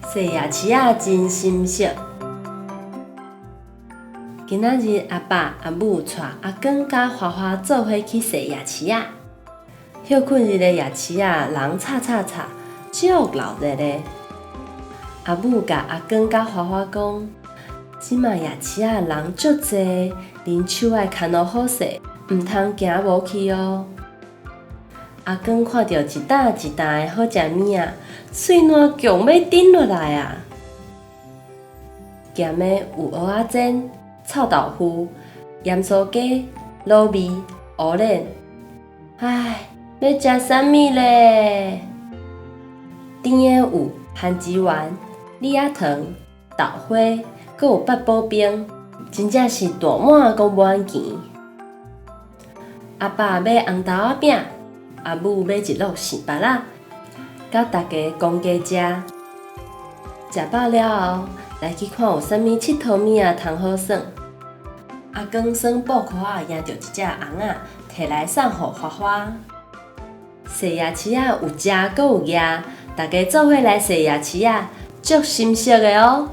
洗牙齿仔真心惜。今仔日阿爸阿母带阿公甲花花做伙去洗牙齿仔。休困日的牙齿仔人擦擦擦，足热热的。阿母甲阿公甲花花讲，即卖牙齿仔人足济，恁手爱牵好好势，毋通行无去哦。阿公看到一担一担的好食物仔，喙烂强要顶落来啊！咸的有蚵仔煎、臭豆腐、盐酥鸡、卤味、乌莲。唉，要食啥物咧？甜的有番薯丸、李仔糖、豆花，阁有八宝冰，真正是大满阁满钱。阿爸买红豆仔饼，阿母买一摞杏巴仔，甲大家公家食。食饱了后，来去看有啥物佚佗物仔通好耍。阿公耍布箍仔赢到一只红仔，摕来送互花花。洗牙齿仔有食阁有牙，大家做伙来洗牙齿仔，足心惜的哦。